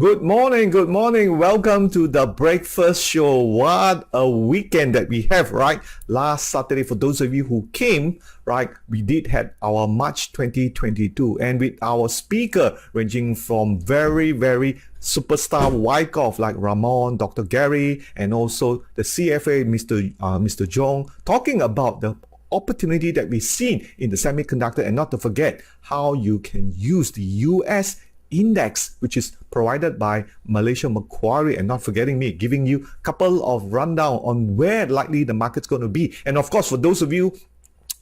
Good morning. Welcome to the breakfast show. What a weekend that we have, right? Last Saturday, for those of you who came, right, we did have our March 2022, and with our speaker ranging from very superstar Wyckoff like Ramon, Dr. Gary, and also the CFA, Mr. Jong, talking about the opportunity that we've seen in the semiconductor, and not to forget how you can use the US index, which is provided by Malaysia Macquarie, and not forgetting me giving you a couple of rundown on where likely the market's going to be. And of course, for those of you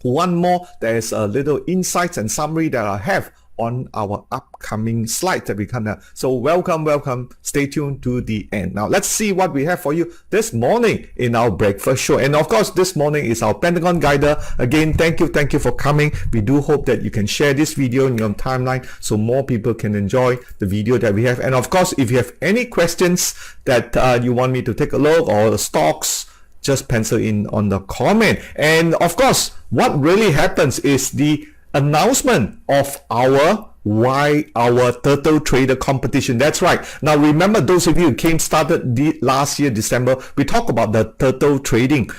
who want more, there's a little insights and summary that I have on our upcoming slides that we come out. So welcome. Stay tuned to the end. Now let's see what we have for you this morning in our breakfast show. And of course, this morning is our Pentagon Guider. Again, thank you for coming. We do hope that you can share this video in your timeline so more people can enjoy the video that we have. And of course, if you have any questions that you want me to take a look, or the stocks, just pencil in on the comment. And of course, what really happens is the announcement of our Turtle Trader competition. That's right. Now remember, those of you who started last year December, we talked about the Turtle Trading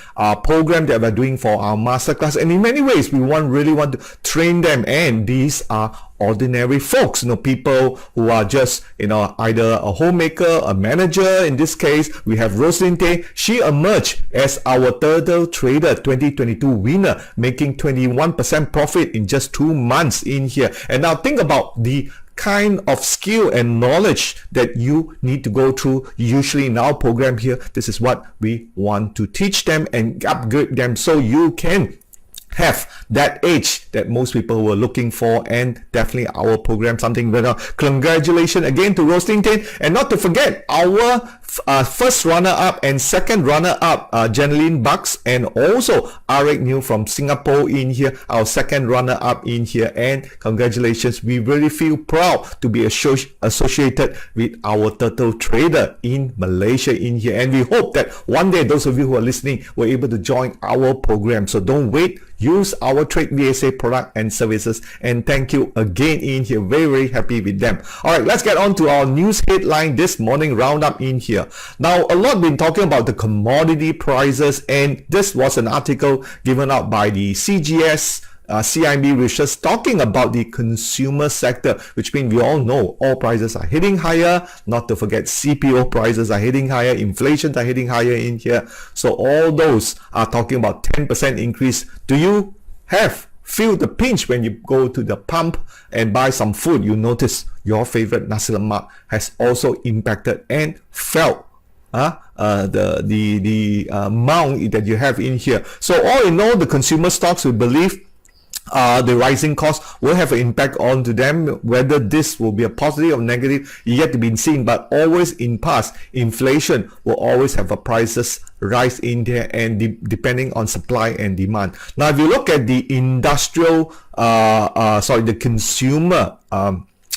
program that we're doing for our masterclass, and in many ways we really want to train them. And these are ordinary folks, people who are just either a homemaker, a manager. In this case, we have Roslyn Tay. She emerged as our Turtle Trader 2022 winner, making 21% profit in just 2 months in here. And now think about the kind of skill and knowledge that you need to go through. Usually in our program here, this is what we want to teach them and upgrade them so you can have that edge that most people were looking for. And definitely our program, something better. Congratulations again to Roasting 10, and not to forget our first runner-up and second runner-up, Janeline Bucks, and also Arik New from Singapore in here, our second runner-up in here. And congratulations, we really feel proud to be associated with our Turtle Trader in Malaysia in here, and we hope that one day those of you who are listening were able to join our program. So don't wait, use our Trade VSA product and services, and thank you again in here. Very happy with them. All right, let's get on to our news headline this morning roundup in here. Now, a lot been talking about the commodity prices, and this was an article given out by the CGS CIB research talking about the consumer sector, which means we all know all prices are hitting higher. Not to forget, CPO prices are hitting higher, inflations are hitting higher in here. So all those are talking about 10% increase. Do you feel the pinch when you go to the pump and buy some food? You notice your favorite nasi lemak has also impacted and felt the amount that you have in here. So all in all, the consumer stocks, we believe the rising costs will have an impact on to them. Whether this will be a positive or negative, yet to be seen. But always in past, inflation will always have a prices rise in there, and depending on supply and demand. Now, if you look at the the consumer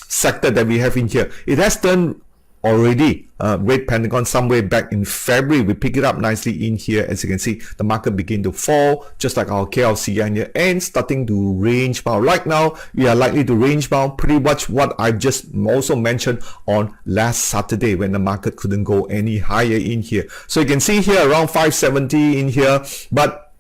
sector that we have in here, it has turned already red Pentagon somewhere back in February. We pick it up nicely in here. As you can see, the market begin to fall, just like our KLSE in here, and starting to range bound. Right now, we are likely to range bound, pretty much what I just also mentioned on last Saturday when the market couldn't go any higher in here. So you can see here around 570 in here, but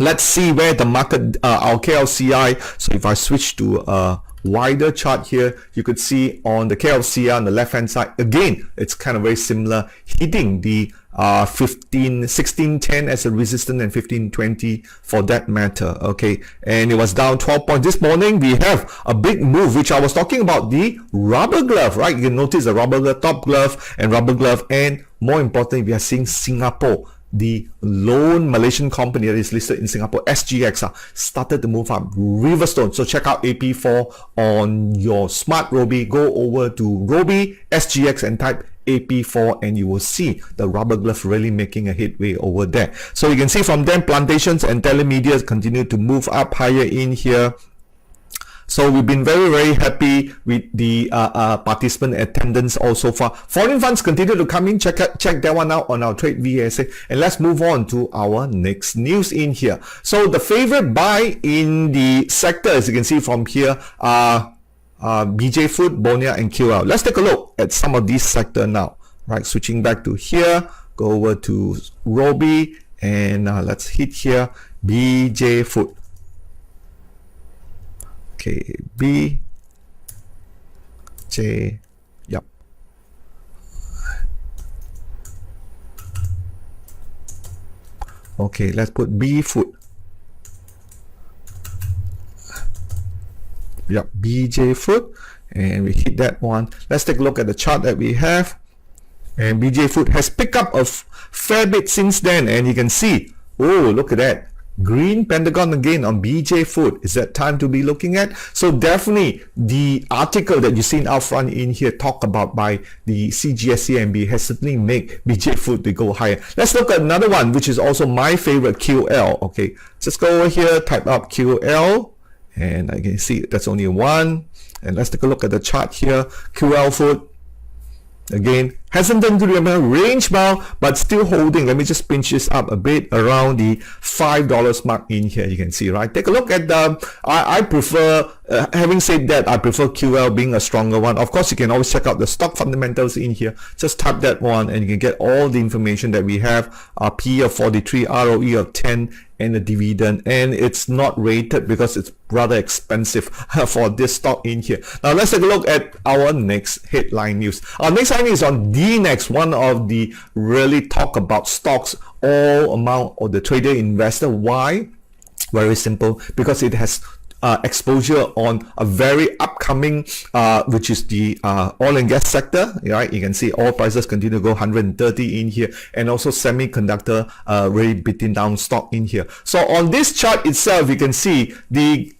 let's see where the market, our KLCI. So if I switch to wider chart here, you could see on the KLCI on the left hand side, again it's kind of very similar, hitting the 1610 as a resistance and 1520 for that matter. Okay, and it was down 12 points this morning. We have a big move, which I was talking about, the rubber glove, right? You can notice the rubber glove, top glove and rubber glove, and more importantly, we are seeing Singapore, the lone Malaysian company that is listed in Singapore, SGX, started to move up, Riverstone. So check out AP4 on your SMARTRobie. Go over to Robie, SGX, and type AP4, and you will see the rubber glove really making a headway over there. So you can see from them, plantations and telemedia continue to move up higher in here. So we've been very happy with the participant attendance also far. Foreign funds continue to come in. Check that one out on our Trade VSA. And let's move on to our next news in here. So the favorite buy in the sector, as you can see from here, BJ Food, Bonia, and QL. Let's take a look at some of these sectors now. Right, switching back to here, go over to Robie, and let's hit here BJ Food. Okay, BJ, yep. Okay, let's put B Food. Yep, BJ Food, and we hit that one. Let's take a look at the chart that we have. And BJ Food has picked up a fair bit since then, and you can see, oh, look at that. Green pentagon again on BJ Food. Is that time to be looking at? So definitely the article that you seen out front in here talk about by the CGSCMB has certainly made BJ Food to go higher. Let's look at another one, which is also my favorite, QL. Okay, just go over here, type up QL, and I can see that's only one. And let's take a look at the chart here. QL Food, again, hasn't done to the range bound, but still holding. Let me just pinch this up a bit around the $5 mark in here. You can see, right? Take a look at the, I prefer, having said that, I prefer QL being a stronger one. Of course, you can always check out the stock fundamentals in here. Just tap that one and you can get all the information that we have. P of 43, ROE of 10, and the dividend, and it's not rated because it's rather expensive for this stock in here. Now let's take a look at our next headline news. Our next headline is on DNext, one of the really talk about stocks all amount of the trader investor. Why? Very simple, because it has exposure on a very upcoming, which is the oil and gas sector, right? You can see oil prices continue to go 130 in here, and also semiconductor really beating down stock in here. So on this chart itself, you can see the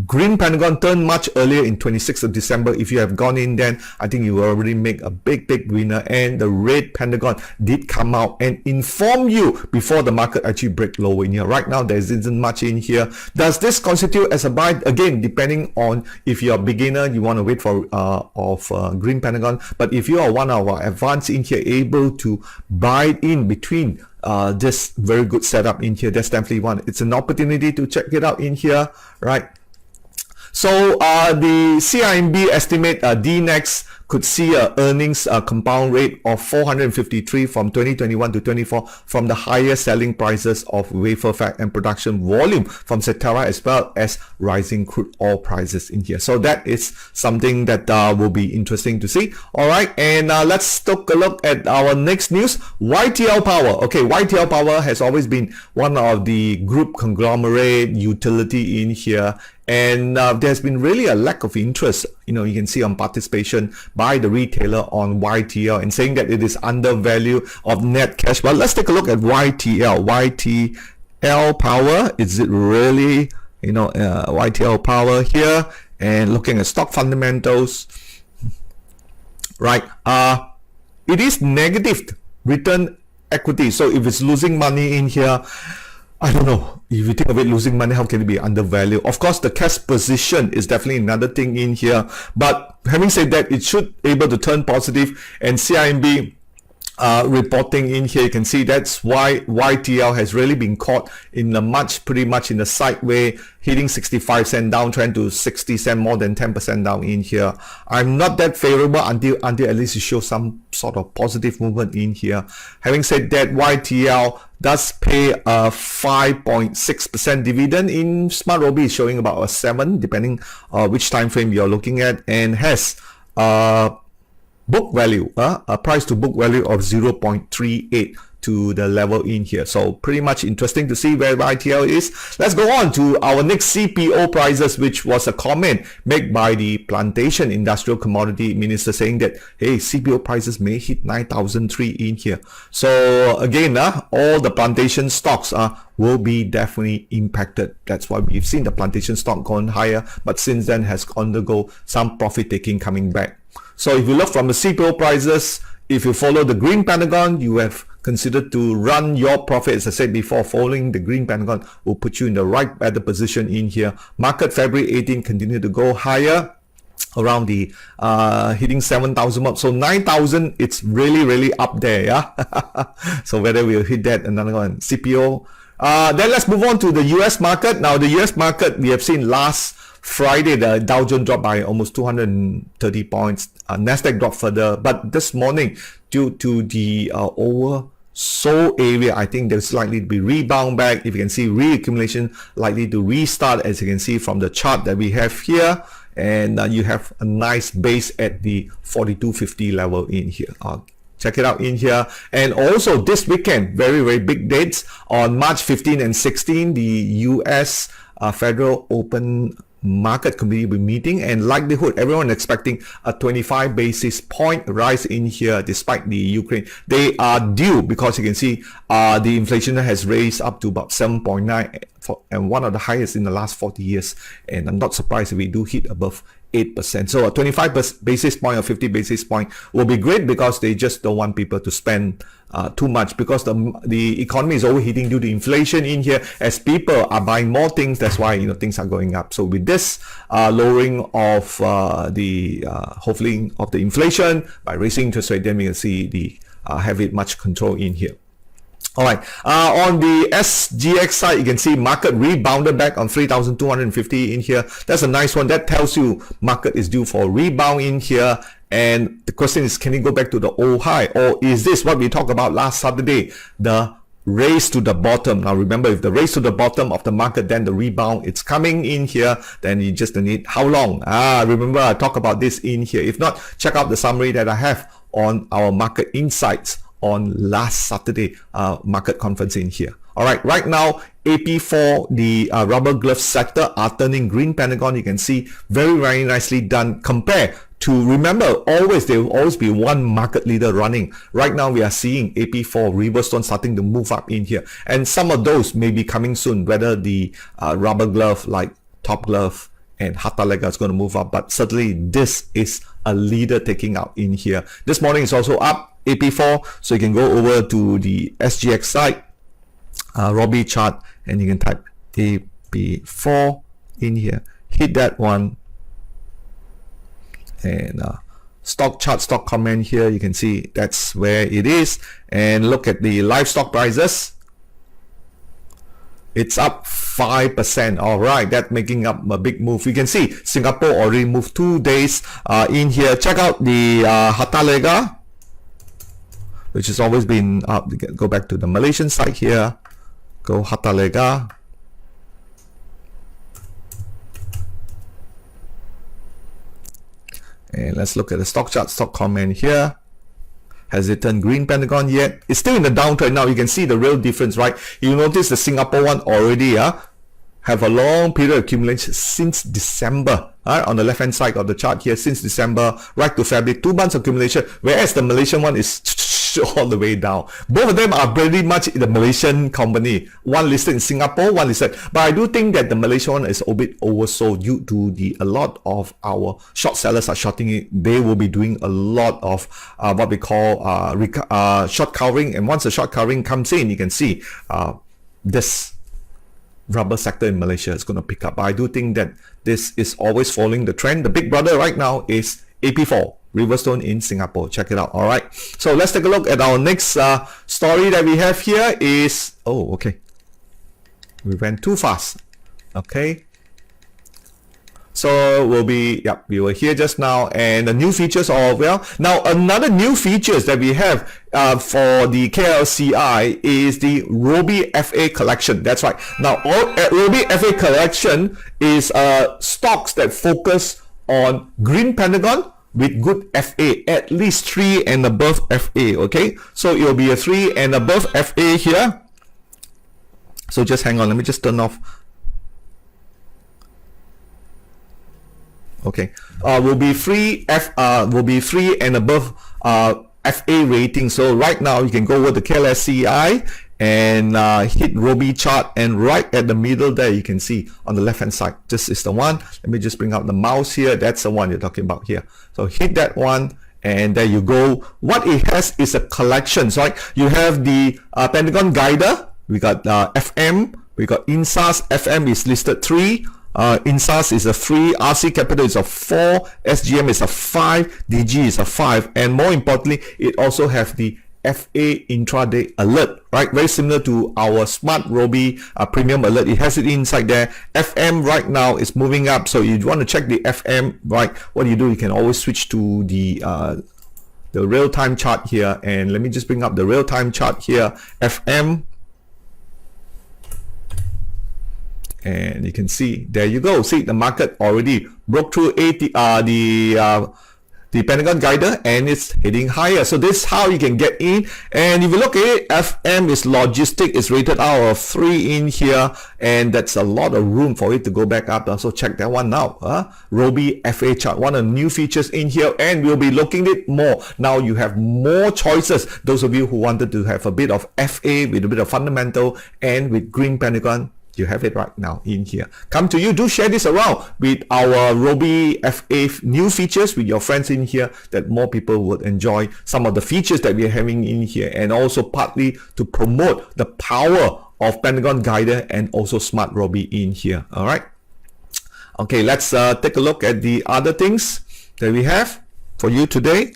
green pentagon turned much earlier in 26th of December. If you have gone in then, I think you will already make a big winner. And the red pentagon did come out and inform you before the market actually break low in here. Right now, there isn't much in here. Does this constitute as a buy? Again, depending on if you're a beginner, you want to wait for green pentagon. But if you are one of our advanced in here, able to buy in between this very good setup in here, that's definitely one. It's an opportunity to check it out in here, right? So the CIMB estimate DNext could see a earnings compound rate of 453 from 2021 to 24 from the higher selling prices of wafer fab and production volume from Cetera, as well as rising crude oil prices in here. So that is something that will be interesting to see. All right, and let's take a look at our next news. YTL Power. Okay, YTL Power has always been one of the group conglomerate utility in here. And there's been really a lack of interest, you know, you can see on participation by the retailer on YTL and saying that it is undervalued of net cash. But let's take a look at YTL. YTL Power, is it really, you know, YTL Power here, and looking at stock fundamentals, right? It is negative return equity. So if it's losing money in here, I don't know. If you think of it losing money, how can it be undervalued? Of course, the cash position is definitely another thing in here. But having said that, it should able to turn positive. And CIMB reporting in here, you can see that's why YTL has really been caught in the pretty much in the sideway, hitting 65 cent downtrend to 60 cent, more than 10% down in here. I'm not that favorable until at least it shows some sort of positive movement in here. Having said that, YTL does pay a 5.6% dividend. In SMARTRobie is showing about a 7, depending which time frame you're looking at, and has book value, a price to book value of 0.38 to the level in here. So pretty much interesting to see where YTL is. Let's go on to our next CPO prices, which was a comment made by the Plantation Industrial Commodity Minister saying that, hey, CPO prices may hit 9,003 in here. So again, all the plantation stocks will be definitely impacted. That's why we've seen the plantation stock gone higher, but since then has undergo some profit taking coming back. So if you look from the CPO prices, if you follow the green pentagon, you have considered to run your profit. As I said before, following the green pentagon will put you in the right better position in here. Market February 18 continue to go higher around the hitting 7,000 mark. So 9,000, it's really up there, yeah. So whether we'll hit that, another one, CPO. Then let's move on to the US market. Now the US market, we have seen last Friday, the Dow Jones dropped by almost 230 points. Nasdaq dropped further, but this morning, due to the oversold area, I think there's likely to be rebound back. If you can see reaccumulation likely to restart, as you can see from the chart that we have here, and you have a nice base at the 4250 level in here. Check it out in here. And also this weekend, very big dates. On March 15 and 16, the US Federal Open Market Committee will be meeting, and likelihood everyone expecting a 25 basis point rise in here despite the Ukraine. They are due because you can see the inflation has raised up to about 7.9 and one of the highest in the last 40 years, and I'm not surprised if we do hit above 8%. So a 25 basis point or 50 basis point will be great because they just don't want people to spend too much, because the economy is overheating due to inflation in here. As people are buying more things, that's why things are going up. So with this lowering of hopefully of the inflation by raising interest rate, then we can see the have it much control in here. All right, on the SGX side, you can see market rebounded back on 3,250 in here. That's a nice one. That tells you market is due for a rebound in here. And the question is, can it go back to the old high? Or is this what we talked about last Saturday, the race to the bottom? Now remember, if the race to the bottom of the market, then the rebound, it's coming in here, then you just need how long? Remember I talked about this in here. If not, check out the summary that I have on our market insights on last Saturday market conference in here. All right, right now AP4, the rubber glove sector are turning green pentagon. You can see very nicely done compared to, remember, there will always be one market leader running. Right now we are seeing AP4 Riverstone starting to move up in here, and some of those may be coming soon, whether the rubber glove like Top Glove and Hatalega is going to move up, but certainly this is a leader taking out in here. This morning is also up, AP4, so you can go over to the SGX side, Robie chart, and you can type AP4 in here, hit that one, and stock chart, stock comment here, you can see that's where it is. And look at the livestock prices, it's up 5%. All right, that's making up a big move. You can see Singapore already moved 2 days in here. Check out the Hatalega, which has always been up. Go back to the Malaysian side here, go Hatalega, and let's look at the stock chart, stock comment here. Has it turned green pentagon yet? It's still in the downtrend now. You can see the real difference, right? You notice the Singapore one already have a long period of accumulation since December. On the left hand side of the chart here, since December right to February, 2 months accumulation, whereas the Malaysian one is all the way down. Both of them are pretty much the Malaysian company, one listed in Singapore, one listed, but I do think that the Malaysian one is a bit oversold due to a lot of our short sellers are shorting it. They will be doing a lot of what we call short covering, and once the short covering comes in, you can see this rubber sector in Malaysia is going to pick up. But I do think that this is always following the trend. The big brother right now is AP4 Riverstone in Singapore. Check it out. All right, so let's take a look at our next story that we have here is, okay, we went too fast. Okay, so we were here just now, and the new features now another new features that we have for the KLCI is the Robie FA collection. That's right. Now Robie FA collection is stocks that focus on green pentagon with good FA, at least 3 and above FA. Okay, so it will be a 3 and above FA here. So just hang on, let me just turn off. Okay, will be 3 and above FA rating. So right now you can go over the KLSCI and hit Robie chart, and right at the middle there you can see on the left hand side, this is the one. Let me just bring out the mouse here. That's the one you're talking about here. So hit that one, and there you go. What it has is a collection, right? You have the Pentagon Guider, we got FM, we got INSAS. FM is listed 3, INSAS is a 3, RC Capital is a 4, SGM is a 5, DG is a 5, and more importantly, it also have the FA intraday alert, right? Very similar to our SMARTRobie premium alert. It has it inside there. FM right now is moving up, so you want to check the FM, right? What do? You can always switch to the real-time chart here, and let me just bring up the real-time chart here. FM, and you can see, there you go. See, the market already broke through the Pentagon guider, and it's heading higher. So this is how you can get in. And if you look at it, FM is logistic, is rated out of 3 in here, and that's a lot of room for it to go back up. So check that one out. Robie FA chart, one of the new features in here, and we'll be looking at it more. Now you have more choices. Those of you who wanted to have a bit of FA with a bit of fundamental and with green Pentagon, you have it right now in here. Come to you. Do share this around with our Robie FA new features with your friends in here, that more people would enjoy some of the features that we're having in here, and also partly to promote the power of Pentagon Guider and also SMARTRobie in here. All right. Okay, let's take a look at the other things that we have for you today,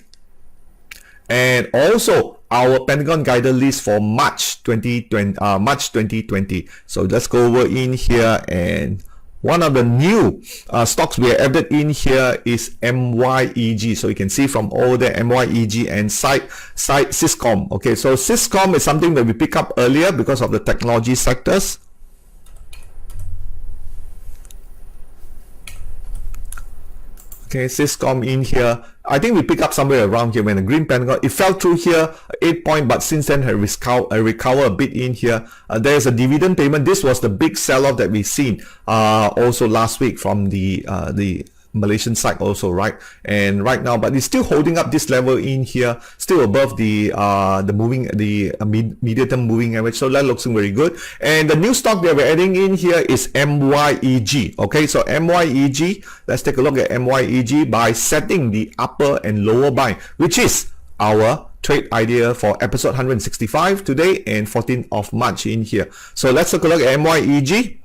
and also our Pentagon Guider list for March 2020. So let's go over in here, and one of the new stocks we have added in here is MYEG. So you can see from over there, MYEG and side Ciscom. Okay, so Ciscom is something that we pick up earlier because of the technology sectors. Okay, Ciscom in here. I think we pick up somewhere around here when the green Pentagon, it fell through here 8 point, but since then has recover a bit in here. There's a dividend payment. This was the big sell-off that we've seen also last week from the Malaysian side also, right? And right now, but it's still holding up this level in here, still above the medium-term moving average. So that looks very good. And the new stock that we're adding in here is MYEG. Okay, so MYEG, let's take a look at MYEG by setting the upper and lower buy, which is our trade idea for episode 165 today and 14th of March in here. So let's take a look at MYEG.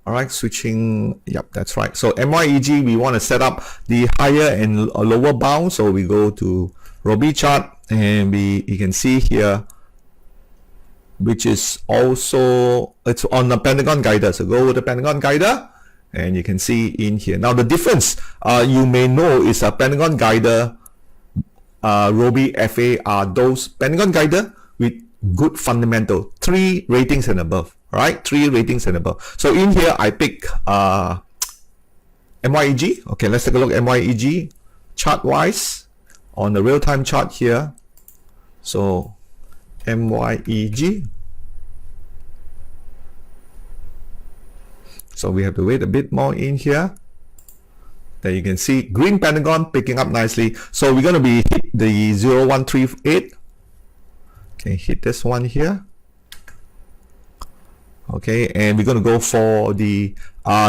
All right, switching. Yep, that's right. So MYEG, we want to set up the higher and lower bound. So we go to Robie chart, and you can see here, which is also, it's on the Pentagon guider. So go with the Pentagon guider, and you can see in here. Now the difference, you may know, is a Pentagon guider, Robie FA are those Pentagon guider with good fundamental, 3 ratings and above. Right, 3 ratings and above. So in here I pick MYEG. Okay, let's take a look at MYEG chart wise on the real-time chart here. So MYEG, so we have to wait a bit more in here. There you can see green Pentagon picking up nicely. So we're going to be hit the 0138. Okay, hit this one here. Okay, and we're going to go for the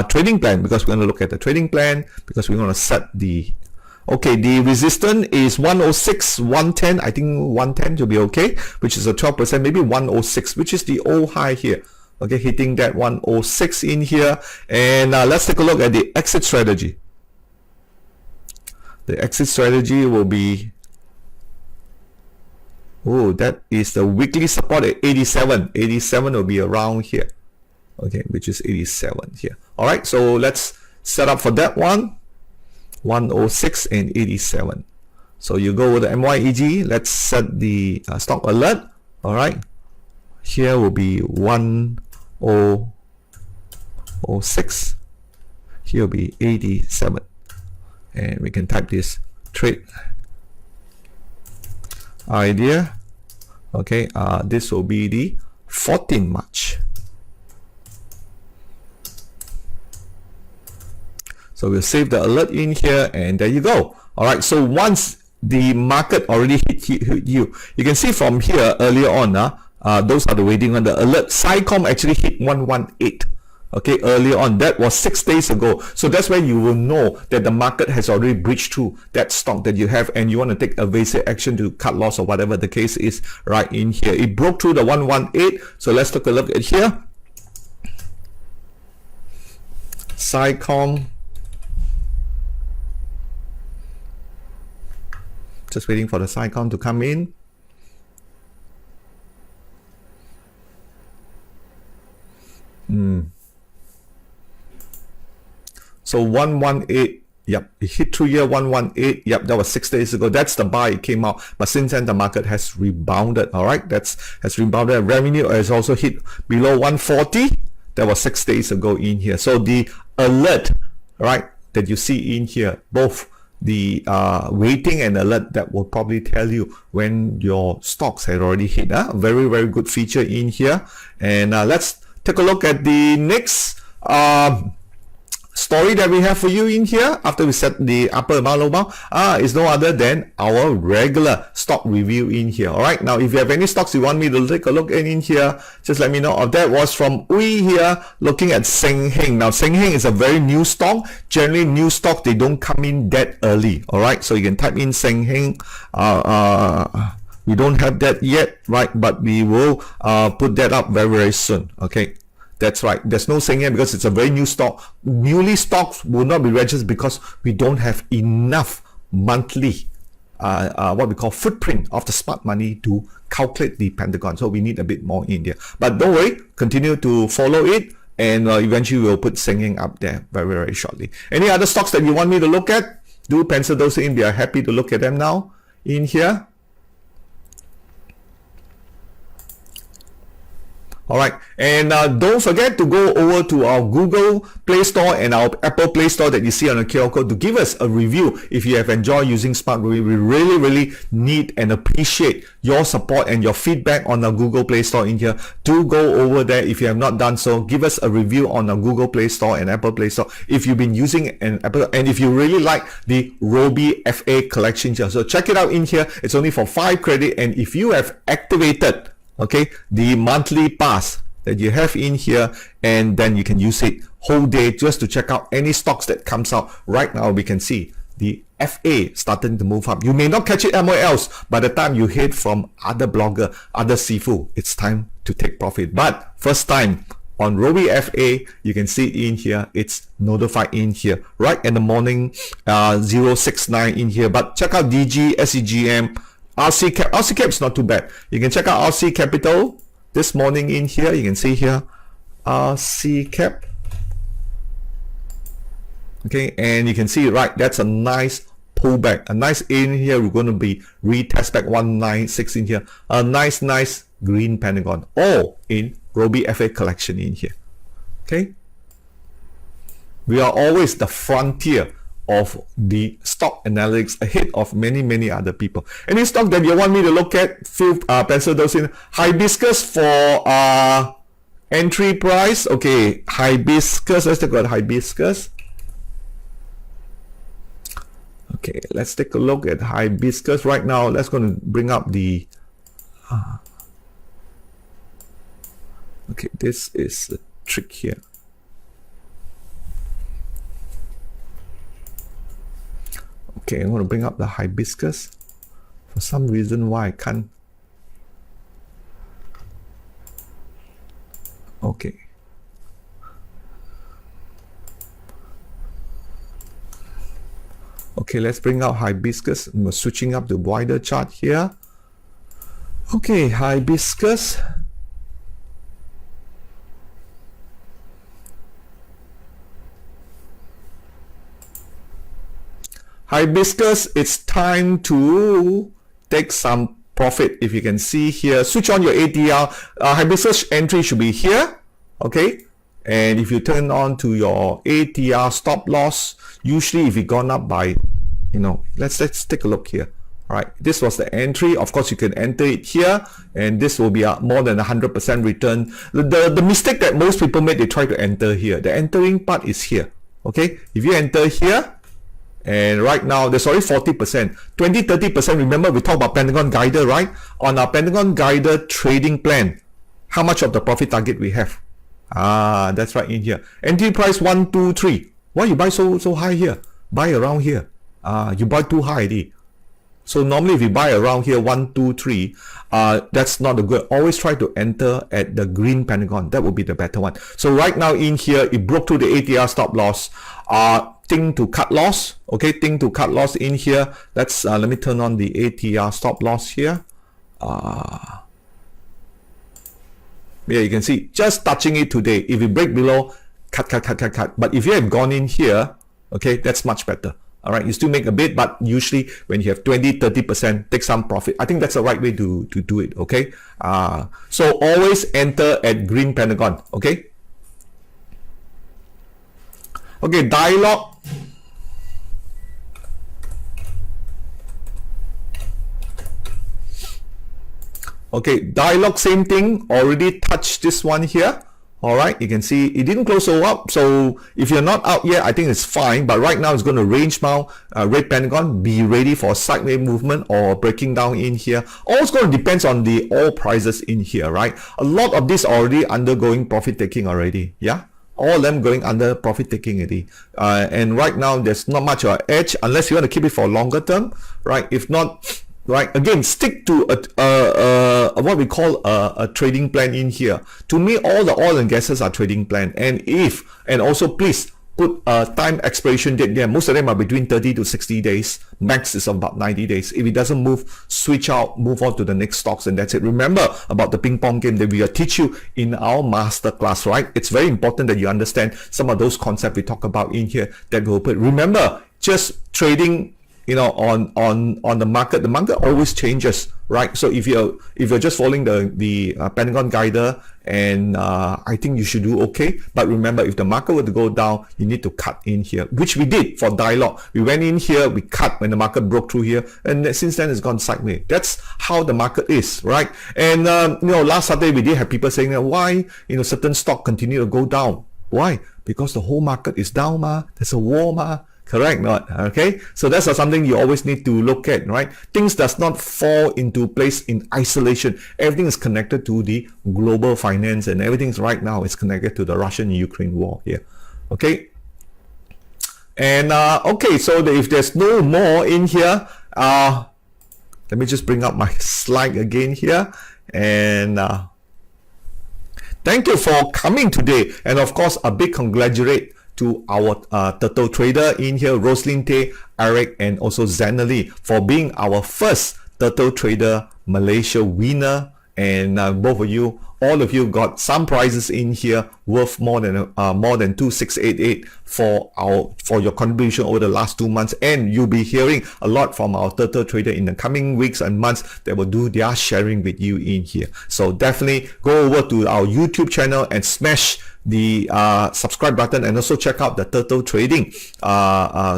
trading plan, because we're going to look at the trading plan, because we're going to set the, okay, the resistance is 106, 110. I think 110 will be okay, which is a 12%, maybe 106, which is the old high here. Okay, hitting that 106 in here. And let's take a look at the exit strategy. The exit strategy will be, oh, that is the weekly support at 87. 87 will be around here. Okay, which is 87 here. All right, so let's set up for that one. 106 and 87. So you go with the MYEG. Let's set the stock alert. All right, here will be 1006. Here will be 87. And we can type this trade idea. Okay, this will be the 14th March. So we'll save the alert in here, and there you go. All right, so once the market already hit you, you can see from here earlier on, those are the waiting on the alert. Ciscom actually hit 118. Okay, earlier on, that was 6 days ago. So that's where you will know that the market has already breached through that stock that you have, and you want to take evasive action to cut loss or whatever the case is right in here. It broke through the 118. So let's take a look at here. Ciscom. Just waiting for the Ciscom to come in. So 118, yep, it hit through here 118, yep, that was 6 days ago. That's the buy, it came out, but since then the market has rebounded. All right, has rebounded. Revenue has also hit below 140. That was 6 days ago in here. So the alert, right, that you see in here, both the waiting and alert, that will probably tell you when your stocks had already hit. Very, very good feature in here. And let's take a look at the next story that we have for you in here after we set the upper bound, low bound. Is no other than our regular stock review in here. All right, now if you have any stocks you want me to take a look in here, just let me know. That was from Ui here, looking at Seng Heng. Now Seng Heng is a very new stock. Generally new stock, they don't come in that early. All right, so you can type in Seng Heng. We don't have that yet, right, but we will put that up very, very soon. Okay, that's right, there's no Seng Heng because it's a very new stock. Newly stocks will not be registered because we don't have enough monthly what we call footprint of the smart money to calculate the Pentagon, so we need a bit more in there. But don't worry, continue to follow it, and eventually we'll put Seng Heng up there very, very shortly. Any other stocks that you want me to look at, do pencil those in. We are happy to look at them now in here. All right, and don't forget to go over to our Google Play Store and our Apple Play Store that you see on the QR code to give us a review if you have enjoyed using SMARTRobie. We really, really need and appreciate your support and your feedback on the Google Play Store in here. Do go over there if you have not done so. Give us a review on the Google Play Store and Apple Play Store if you've been using an Apple, and if you really like the Robie FA collection here. So check it out in here. It's only for 5 credit, and if you have activated the monthly pass that you have in here, and then you can use it whole day just to check out any stocks that comes out. Right now we can see the FA starting to move up. You may not catch it anywhere else. By the time you hear from other blogger, other seafood, it's time to take profit. But first time on Robie FA, you can see it in here. It's notified in here right in the morning, 069 in here. But check out DG, SEGM, RC Cap. RC Cap is not too bad. You can check out RC Capital this morning in here. You can see here RC Cap. Okay, and you can see, right, that's a nice pullback, a nice in here. We're going to be retest back 196 in here. A nice green Pentagon, all in Robie FA collection in here. Okay, we are always the frontier of the stock analytics ahead of many other people. Any stock that you want me to look at, feel pencil those in. Hibiscus for entry price. Okay, Hibiscus, let's take a look at Hibiscus. Okay, let's take a look at Hibiscus right now. Let's go to bring up the okay, this is the trick here. Okay, I'm going to bring up the Hibiscus. For some reason why I can't. Okay. Okay, let's bring out Hibiscus. I'm switching up the wider chart here. Okay, Hibiscus. Hibiscus, it's time to take some profit. If you can see here, switch on your ATR. Hibiscus entry should be here. Okay, and if you turn on to your ATR stop loss, usually if it gone up by, let's take a look here. All right, this was the entry. Of course, you can enter it here, and this will be a more than 100% return. The mistake that most people make, they try to enter here. The entering part is here. Okay, if you enter here, and right now there's already 40%, 20-30%. Remember, we talked about Pentagon Guider, right? On our Pentagon Guider trading plan, how much of the profit target we have? That's right in here. Entry price 1, 2, 3. Why you buy so high here? Buy around here. You buy too high already. So normally if you buy around here 1, 2, 3, that's not a good. Always try to enter at the green pentagon. That would be the better one. So right now in here, it broke through the ATR stop loss. Think to cut loss. Okay, think to cut loss in here. Let's let me turn on the ATR stop loss here. Yeah, you can see just touching it today. If you break below, cut. But if you have gone in here, okay, that's much better. All right, you still make a bit, but usually when you have 20-30%, take some profit. I think that's the right way to do it. Okay, so always enter at green pentagon. Okay. Okay, dialogue. Okay, dialogue, same thing. Already touched this one here. All right, you can see it didn't close so up. So if you're not out yet, I think it's fine. But right now it's going to range bound, red pentagon. Be ready for a sideways movement or breaking down in here. All it's going to depends on the oil prices in here, right? A lot of this already undergoing profit taking already. Yeah, all of them going under profit taking already. And right now there's not much of an edge unless you want to keep it for longer term, right? If not, right, again, stick to what we call a trading plan in here. To me, all the oil and gases are trading plan. And also please put a time expiration date there. Most of them are between 30 to 60 days. Max is about 90 days. If it doesn't move, switch out, move on to the next stocks, and that's it. Remember about the ping pong game that we will teach you in our master class, right? It's very important that you understand some of those concepts we talk about in here that we'll put. Remember, just trading, you know, on the market always changes, right? So if you're just following the Pentagon guider, and I think you should do okay. But remember, if the market were to go down, you need to cut in here, which we did for dialogue. We went in here, we cut when the market broke through here, and since then it's gone sideways. That's how the market is, right? And you know, last Saturday we did have people saying that why, you know, certain stock continue to go down. Why? Because the whole market is down, ma. There's a war, ma. Correct, not okay? So that's something you always need to look at, right? Things does not fall into place in isolation. Everything is connected to the global finance, and everything's right now is connected to the Russian-Ukraine war here. Okay. And okay, so if there's no more in here, let me just bring up my slide again here, and thank you for coming today, and of course a big congratulate to our turtle trader in here, Roslyn Tay, Eric, and also Zanali for being our first turtle trader Malaysia winner. And both of you, all of you got some prizes in here worth more than 2688 for your contribution over the last 2 months. And you'll be hearing a lot from our turtle trader in the coming weeks and months that will do their sharing with you in here. So definitely go over to our YouTube channel and smash the subscribe button, and also check out the turtle trading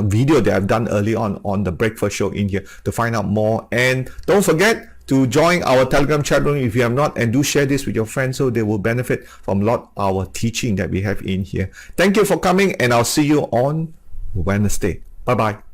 video that I've done early on the breakfast show in here to find out more. And don't forget to join our Telegram chat room if you have not, and do share this with your friends so they will benefit from a lot of our teaching that we have in here. Thank you for coming, and I'll see you on Wednesday. Bye bye.